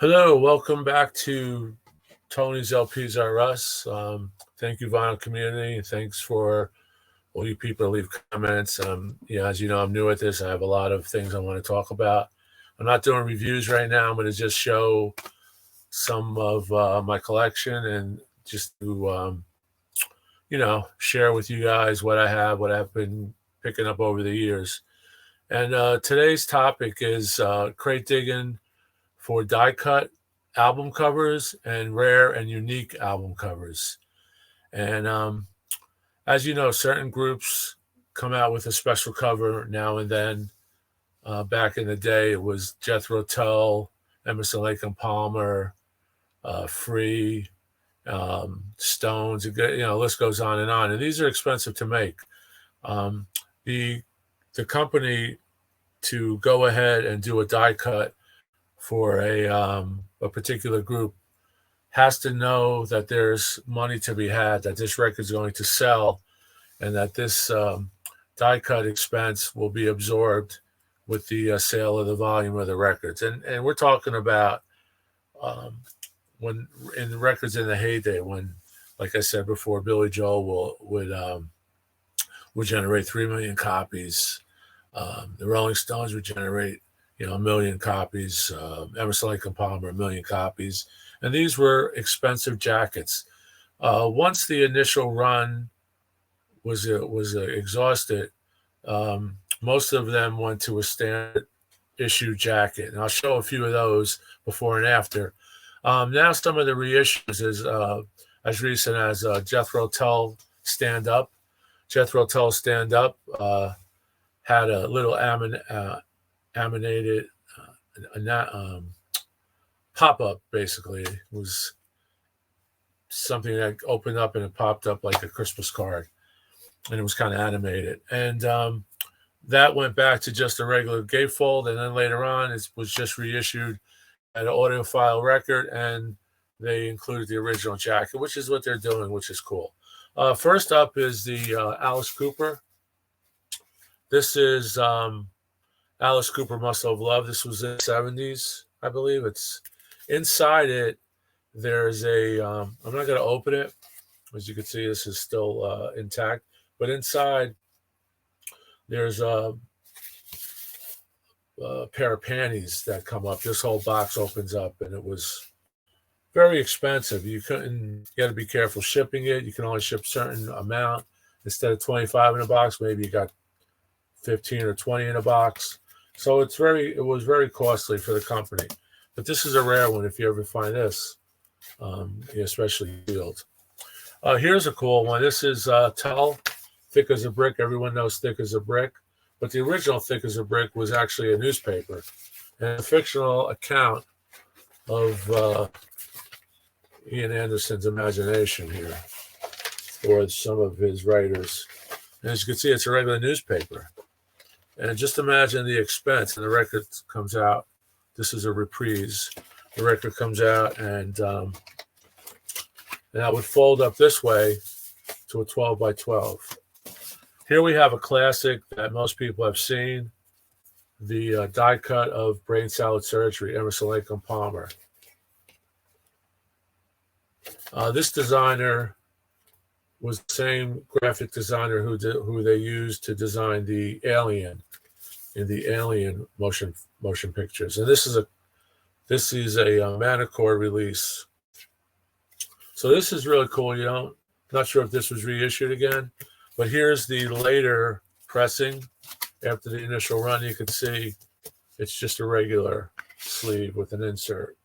Hello, welcome back to Tony's LPs R Us. Thank you, Vinyl Community. Thanks for all you people that leave comments. As you know, I'm new at this. I have a lot of things I want to talk about. I'm not doing reviews right now. I'm going to just show some of my collection and just to, share with you guys what I have, what I've been picking up over the years. And today's topic is crate digging for die cut album covers and rare and unique album covers. And as you know, certain groups come out with a special cover now and then. Back in the day, it was Jethro Tull, Emerson Lake and Palmer, Free, Stones. List goes on and on. And these are expensive to make. Um, the the company to go ahead and do a die cut for a particular group has to know that there's money to be had, that this record is going to sell, and that this die cut expense will be absorbed with the sale of the volume of the records. And we're talking about when in the records in the heyday, when, like I said before, Billy Joel would generate 3 million copies. The Rolling Stones would generate 1 million copies. Emerson Lake and Palmer, 1 million copies. And these were expensive jackets. Once the initial run was exhausted, most of them went to a standard issue jacket. And I'll show a few of those before and after. Now some of the reissues is as recent as Jethro Tull Stand Up. Jethro Tull Stand Up had a little laminated pop-up. Basically, it was something that opened up and it popped up like a Christmas card, and it was kind of animated. And that went back to just a regular gatefold, and then later on it was just reissued at an audiophile record, and they included the original jacket, which is what they're doing, which is cool. First up is the Alice Cooper. This is Alice Cooper Muscle of Love. This was in the 70s, I believe. It's inside it. There's I'm not going to open it. As you can see, this is still intact. But inside, there's a pair of panties that come up. This whole box opens up, and it was very expensive. You got to be careful shipping it. You can only ship a certain amount. Instead of 25 in a box, maybe you got 15 or 20 in a box. So it was very costly for the company. But this is a rare one if you ever find this, especially sealed. Here's a cool one. This is Tull, Thick as a Brick. Everyone knows Thick as a Brick. But the original Thick as a Brick was actually a newspaper and a fictional account of Ian Anderson's imagination here, or some of his writers. And as you can see, it's a regular newspaper. And just imagine the expense. And the record comes out. This is a reprise. The record comes out, and that would fold up this way to a 12 by 12. Here we have a classic that most people have seen, the die cut of Brain Salad Surgery, Emerson Lake and Palmer. This designer was the same graphic designer who they used to design the Alien in the Alien motion pictures. And this is a Manicore release. So this is really cool. Not sure if this was reissued again, but here's the later pressing after the initial run. You can see it's just a regular sleeve with an insert.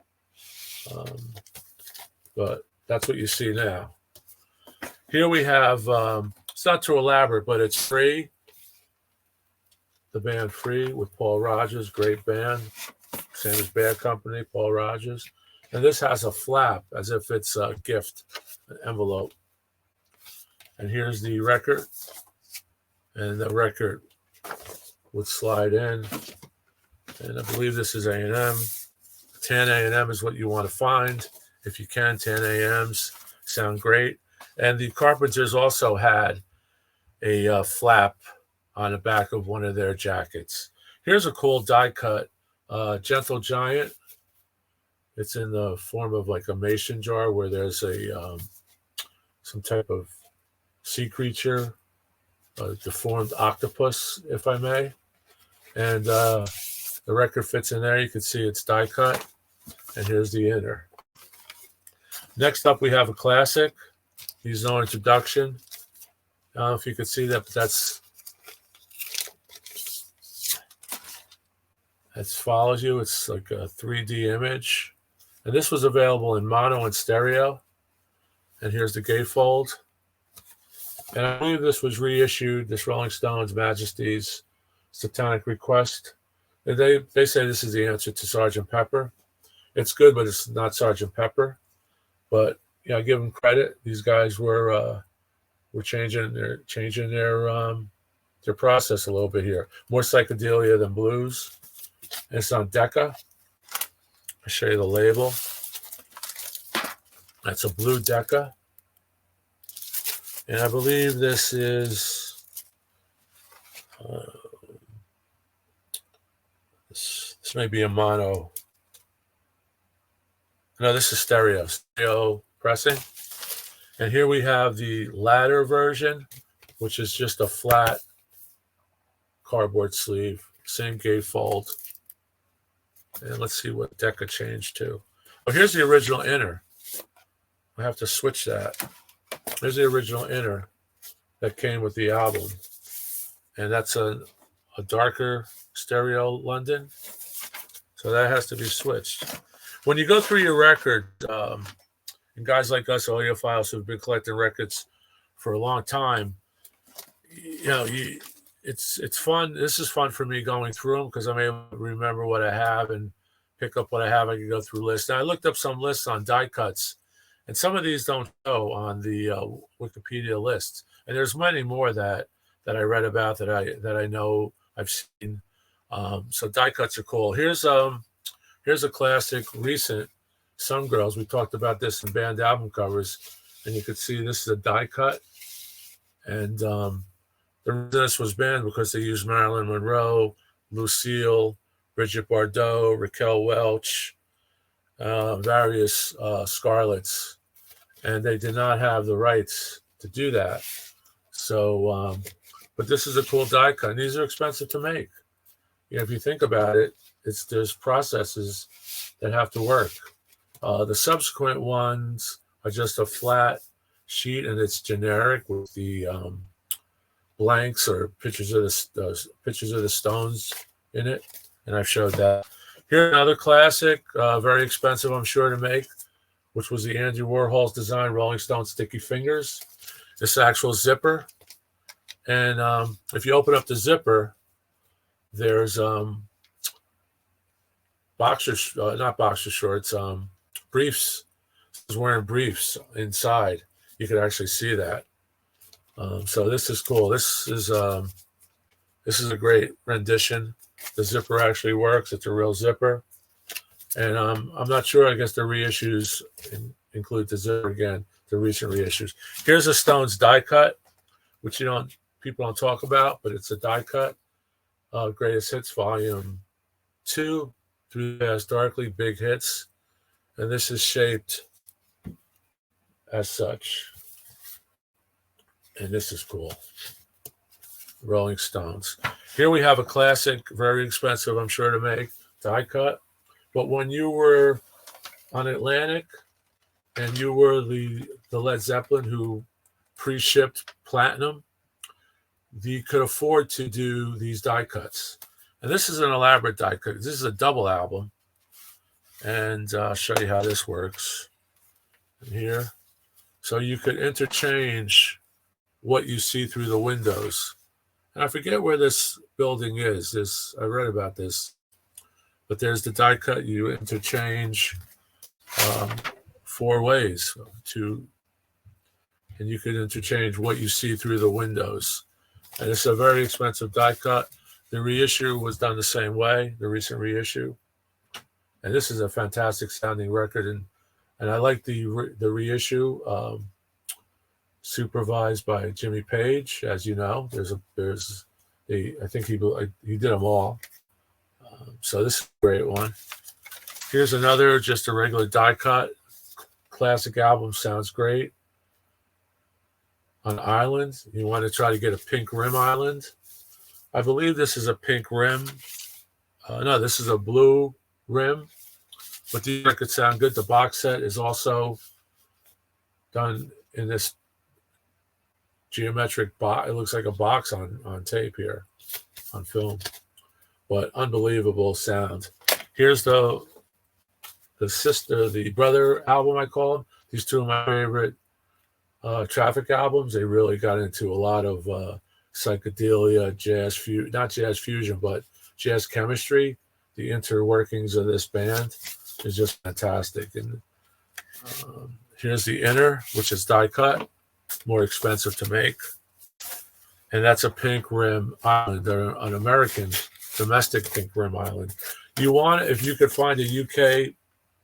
But that's what you see now. Here we have, it's not too elaborate, but it's Free. The band Free with Paul Rodgers, great band. Same as Bad Company, Paul Rodgers. And this has a flap as if it's a gift, an envelope. And here's the record. And the record would slide in. And I believe this is A&M. Tan A&M is what you want to find. If you can, Tan A&Ms sound great. And the Carpenters also had a flap on the back of one of their jackets. Here's a cool die cut. Gentle Giant It's in the form of like a mason jar where there's a some type of sea creature, a deformed octopus, if I may. And the record fits in there. You can see it's die cut. And here's the inner. Next up, we have a classic. Needs no introduction. I don't know if you can see that, but that's follows you. It's like a 3D image. And this was available in mono and stereo. And here's the gatefold. And I believe this was reissued, this Rolling Stones Majesty's Satanic Request. And they say this is the answer to Sgt. Pepper. It's good, but it's not Sgt. Pepper. But yeah, I give them credit. These guys were changing their process a little bit here. More psychedelia than blues. And it's on Decca. I'll show you the label. That's a blue Decca. And I believe this is this may be a mono. No, this is stereo pressing. And here we have the latter version, which is just a flat cardboard sleeve, same gatefold. And let's see what Decca changed to. Oh, here's the original inner. I have to switch that. Here's the original inner that came with the album. And that's a darker stereo London. So that has to be switched. When you go through your record, and guys like us, audiophiles who've been collecting records for a long time, it's fun. This is fun for me going through them because I'm able to remember what I have and pick up what I have. I can go through lists. Now, I looked up some lists on die cuts, and some of these don't show on the Wikipedia lists. And there's many more that I read about that I know I've seen. So die cuts are cool. Here's a classic recent Some Girls. We talked about this in band album covers, and you could see this is a die cut. And the reason this was banned because they used Marilyn Monroe, Lucille, Bridget Bardot, Raquel Welch, various Scarlets, and they did not have the rights to do that. So, but this is a cool die cut. And these are expensive to make. If you think about it, there's processes that have to work. The subsequent ones are just a flat sheet, and it's generic with the blanks or pictures of the Stones in it, and I've showed that. Here's another classic, very expensive, I'm sure, to make, which was the Andy Warhol's design Rolling Stone Sticky Fingers. This actual zipper, and if you open up the zipper, there's not boxer shorts, briefs. He's wearing briefs inside. You could actually see that. So this is cool. This is a great rendition. The zipper actually works. It's a real zipper. And I'm not sure. I guess the reissues include the zipper again, the recent reissues. Here's a Stones die cut, which people don't talk about, but it's a die cut. Greatest Hits Volume 2, Through the Past Darkly, Big Hits. And this is shaped as such. And this is cool. Rolling Stones. Here we have a classic, very expensive, I'm sure, to make, die cut. But when you were on Atlantic and you were the Led Zeppelin who pre-shipped platinum, you could afford to do these die cuts. And this is an elaborate die cut. This is a double album. And I'll show you how this works here. So you could interchange what you see through the windows. And I forget where this building is. I read about this. But there's the die cut. You interchange 4 ways and you could interchange what you see through the windows. And it's a very expensive die cut. The reissue was done the same way, the recent reissue. And this is a fantastic sounding record. And I like the reissue, supervised by Jimmy Page, as you know. I think he did them all. So this is a great one. Here's another, just a regular die cut. Classic album, sounds great. On Island, you want to try to get a pink rim Island. I believe this is a pink rim. No, this is a blue rim. But these records sound good. The box set is also done in this geometric box. It looks like a box on tape here, on film. But unbelievable sound. Here's the brother album, I call them. These two of my favorite Traffic albums. They really got into a lot of psychedelia, not jazz fusion, but jazz chemistry. The interworkings of this band is just fantastic. And here's the inner, which is die cut, more expensive to make. And that's a pink rim Island. They're an American domestic pink rim Island. You want, if you could find a UK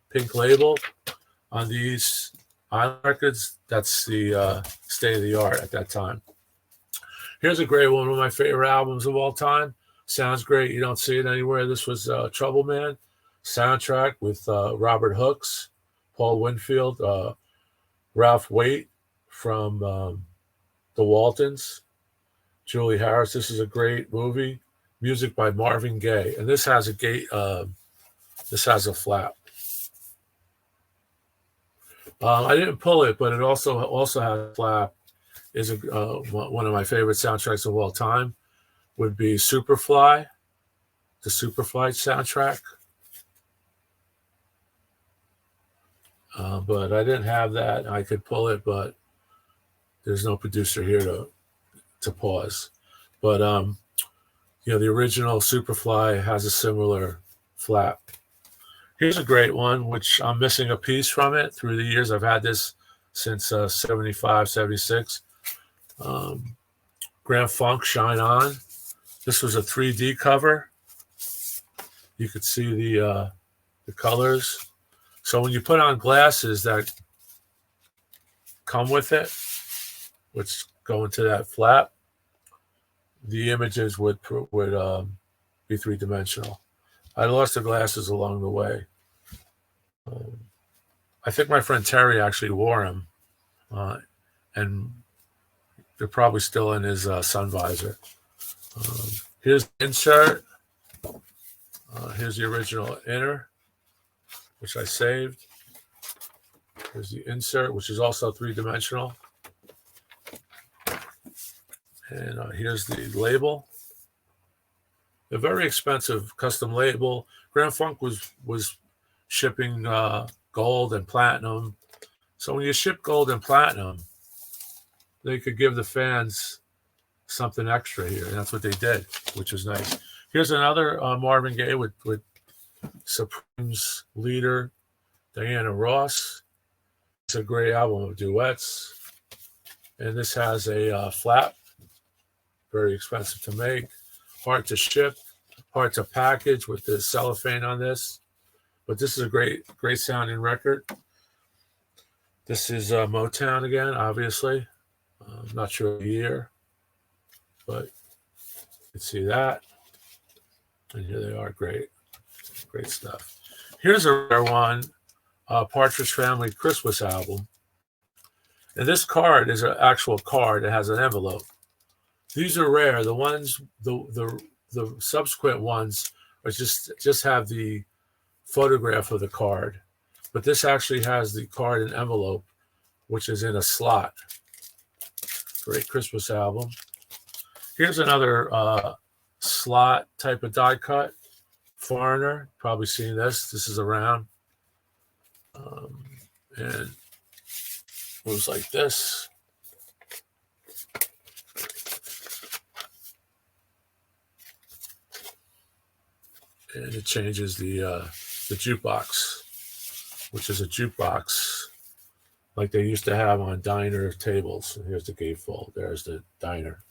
pink label on these Island records, that's the state of the art at that time. Here's a great one of my favorite albums of all time. Sounds great. You don't see it anywhere. This was Trouble Man soundtrack with Robert Hooks, Paul Winfield, Ralph Waite from the Waltons, Julie Harris. This is a great movie. Music by Marvin Gaye, and this has a gate. This has a flap. I didn't pull it, but it also has a flap. Is one of my favorite soundtracks of all time. Would be Superfly, the Superfly soundtrack. But I didn't have that. I could pull it, but there's no producer here to pause. But the original Superfly has a similar flap. Here's a great one, which I'm missing a piece from it through the years. I've had this since 75, 76. Grand Funk, Shine On. This was a 3D cover. You could see the colors. So when you put on glasses that come with it, which go into that flap, the images would be three-dimensional. I lost the glasses along the way. I think my friend Terry actually wore them, and they're probably still in his sun visor. Here's the insert. Here's the original inner, which I saved. Here's the insert, which is also three-dimensional. And here's the label. A very expensive custom label. Grand Funk was shipping gold and platinum. So when you ship gold and platinum, they could give the fans something extra here. And that's what they did, which was nice. Here's another Marvin Gaye with Supreme's leader, Diana Ross. It's a great album of duets. And this has a flap. Very expensive to make. Hard to ship. Hard to package with the cellophane on this. But this is a great sounding record. This is Motown again, obviously. I'm not sure the year, but you can see that. And here they are, great stuff. Here's a rare one, Partridge Family Christmas album. And this card is an actual card. It has an envelope. These are rare. The ones, the subsequent ones are just have the photograph of the card, but this actually has the card and envelope, which is in a slot. Great Christmas album. Here's another slot type of die cut. Foreigner, probably seen this. This is around, and it moves like this. And it changes the jukebox, which is a jukebox like they used to have on diner tables. Here's the gatefold. There's the diner.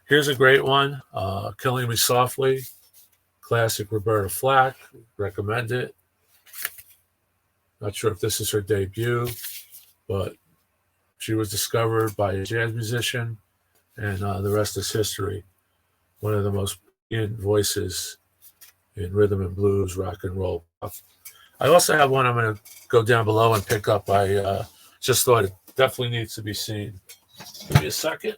Here's a great one, Killing Me Softly, classic Roberta Flack. Recommend it. Not sure if this is her debut, but she was discovered by a jazz musician, and the rest is history. One of the most brilliant voices in rhythm and blues, rock and roll. I also have one I'm going to go down below and pick up. I just thought it definitely needs to be seen. Give me a second.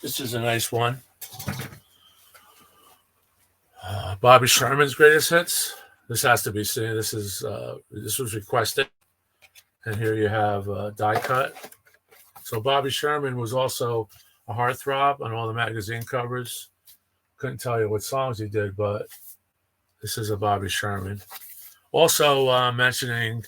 This is a nice one. Bobby Sherman's Greatest Hits. This has to be seen. This was requested, and here you have die cut. So Bobby Sherman was also a heartthrob on all the magazine covers. Couldn't tell you what songs he did, but this is a Bobby Sherman. Also mentioning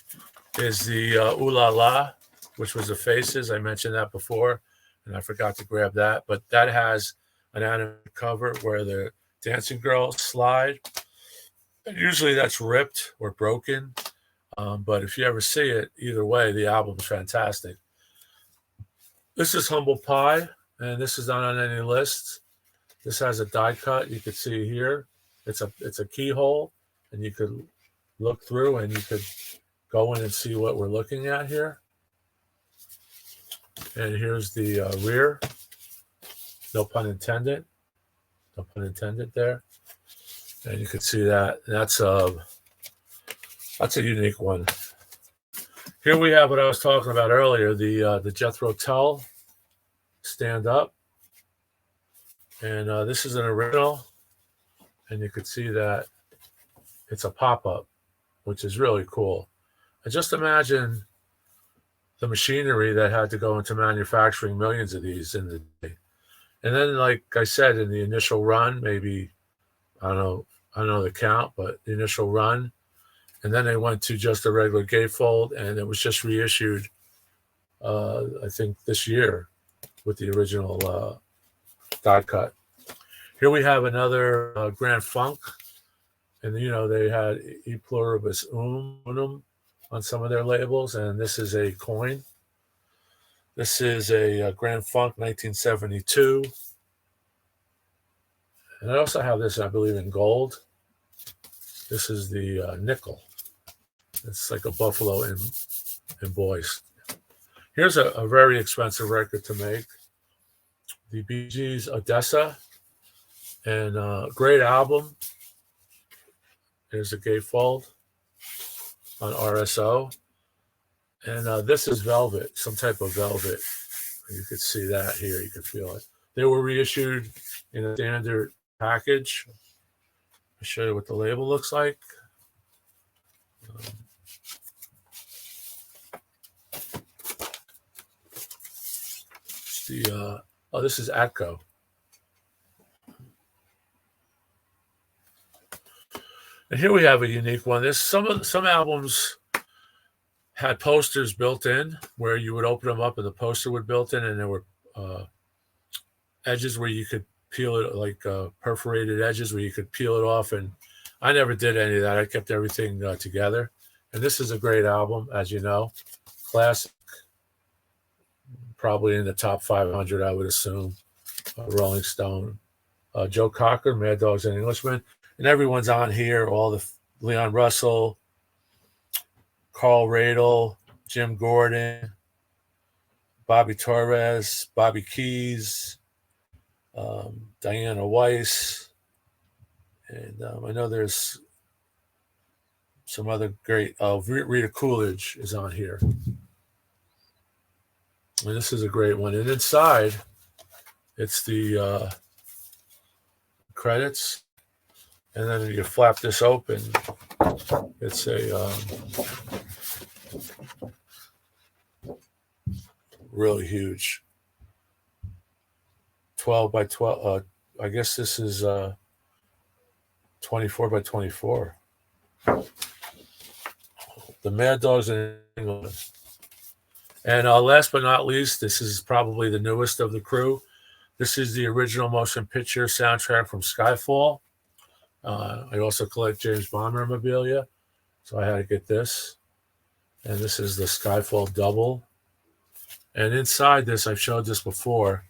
is the Ooh La La, which was the Faces. I mentioned that before, and I forgot to grab that. But that has an anime cover where the dancing girls slide. And usually that's ripped or broken. But if you ever see it, either way, the album's fantastic. This is Humble Pie, and this is not on any lists. This has a die cut. You can see here. It's a keyhole, and you could look through, and you could go in and see what we're looking at here. And here's the rear. No pun intended. No pun intended there. And you can see that. That's a unique one. Here we have what I was talking about earlier, the Jethro Tull stand up. And this is an original. And you can see that it's a pop-up, which is really cool. And just imagine the machinery that had to go into manufacturing millions of these in the day. And then, like I said, in the initial run, maybe, I don't know the count, but the initial run. And then they went to just a regular gatefold, and it was just reissued, I think, this year with the original die cut. Here we have another Grand Funk. And, they had E Pluribus Unum on some of their labels, and this is a coin. This is a Grand Funk 1972. And I also have this, I believe, in gold. This is the nickel. It's like a buffalo embossed. Here's a very expensive record to make. The Bee Gees' Odessa. And great album. There's a gatefold on RSO. And this is velvet, some type of velvet. You could see that here. You can feel it. They were reissued in a standard package. I'll show you what the label looks like. This is Atco. And here we have a unique one. There's some albums had posters built in where you would open them up and the poster would built in, and there were edges where you could peel it, like perforated edges where you could peel it off. And I never did any of that. I kept everything together. And this is a great album, as you know. Classic. Probably in the top 500, I would assume. Rolling Stone. Joe Cocker, Mad Dogs and Englishmen. And everyone's on here. All the Leon Russell, Carl Radle, Jim Gordon, Bobby Torres, Bobby Keys, Diana Weiss. And I know there's some other great. Rita Coolidge is on here. And this is a great one. And inside, it's the credits. And then you flap this open. It's a really huge 12 by 12. I guess this is 24 by 24. The Mad Dogs in England. And last but not least, this is probably the newest of the crew. This is the original motion picture soundtrack from Skyfall. I also collect James Bond memorabilia, so I had to get this. And this is the Skyfall double. And inside this, I've showed this before.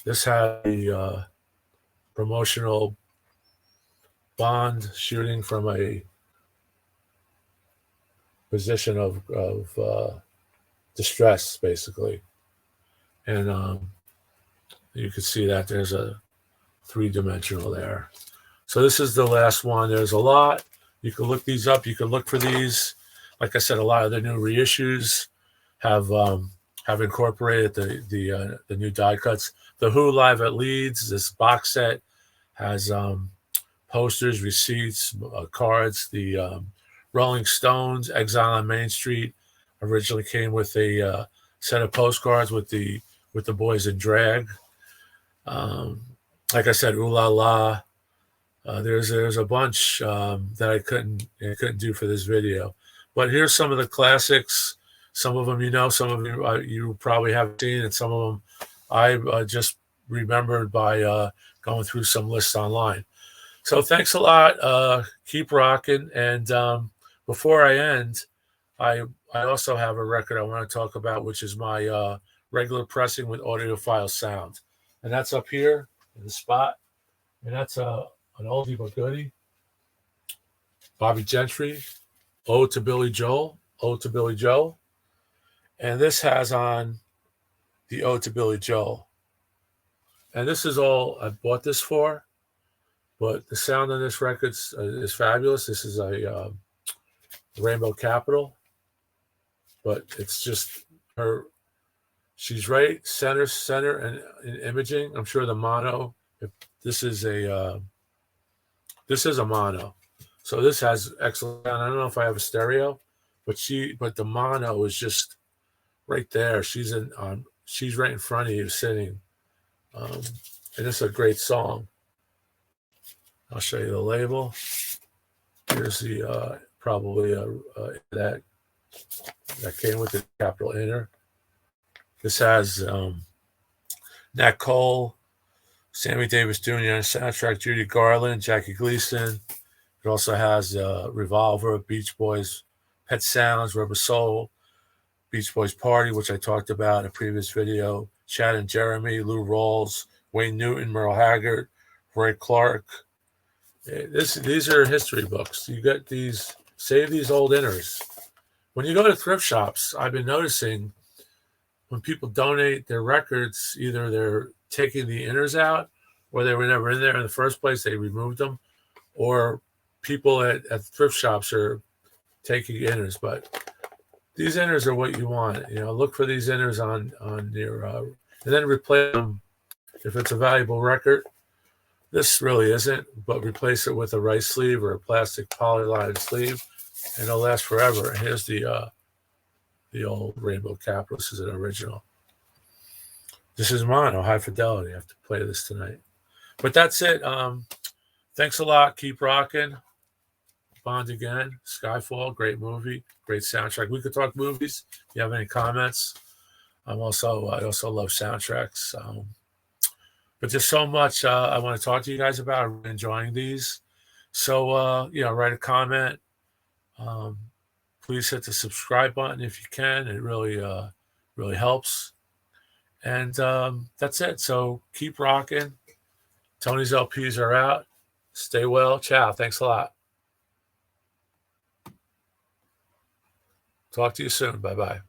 This had the promotional Bond shooting from a position of distress, basically. And you can see that there's a three-dimensional there. So this is the last one. There's a lot. You can look these up. You can look for these. Like I said, a lot of the new reissues have incorporated the new die cuts. The Who Live at Leeds, this box set has posters, receipts, cards. The Rolling Stones, Exile on Main Street, originally came with a set of postcards with the boys in drag. Like I said, Ooh La La. There's a bunch that I couldn't do for this video, but here's some of the classics. Some of them you know, some of them you probably haven't seen, and some of them I just remembered by going through some lists online. So thanks a lot. Keep rocking. And before I end, I also have a record I want to talk about, which is my regular pressing with audiophile sound, and that's up here in the spot, and that's an oldie but goodie. Bobby Gentry, Ode to Billy Joel, Ode to Billy Joel. And this has on the Ode to Billy Joel. And this is all I bought this for, but the sound on this record is fabulous. This is a Rainbow Capital, but it's just her. She's right center and in imaging. I'm sure the mono. This is a mono, so this has excellent. I don't know if I have a stereo, but the mono is just right there. She's right in front of you sitting, and it's a great song. I'll show you the label. Here's the probably that came with the Capitol Inner. This has Nat Cole, Sammy Davis Jr. on the soundtrack, Judy Garland, Jackie Gleason. It also has Revolver, Beach Boys, Pet Sounds, Rubber Soul, Beach Boys Party, which I talked about in a previous video, Chad and Jeremy, Lou Rawls, Wayne Newton, Merle Haggard, Roy Clark. These are history books. You get these, save these old inners. When you go to thrift shops, I've been noticing when people donate their records, either they're taking the inners out or they were never in there in the first place, they removed them, or people at thrift shops are taking inners. But these inners are what you want. Look for these inners on your, and then replace them if it's a valuable record. This really isn't, but replace it with a rice sleeve or a plastic polyline sleeve, and it'll last forever. And here's the old Rainbow Capital. This is an original. This is mono, high fidelity. I have to play this tonight. But that's it. Thanks a lot. Keep rocking. Bond again. Skyfall, great movie, great soundtrack. We could talk movies. If you have any comments, I also love soundtracks. But there's so much I want to talk to you guys about. I'm enjoying these. So write a comment. Please hit the subscribe button if you can. It really helps. And that's it. So keep rocking. Tony's LPs are out. Stay well. Ciao. Thanks a lot. Talk to you soon. Bye-bye.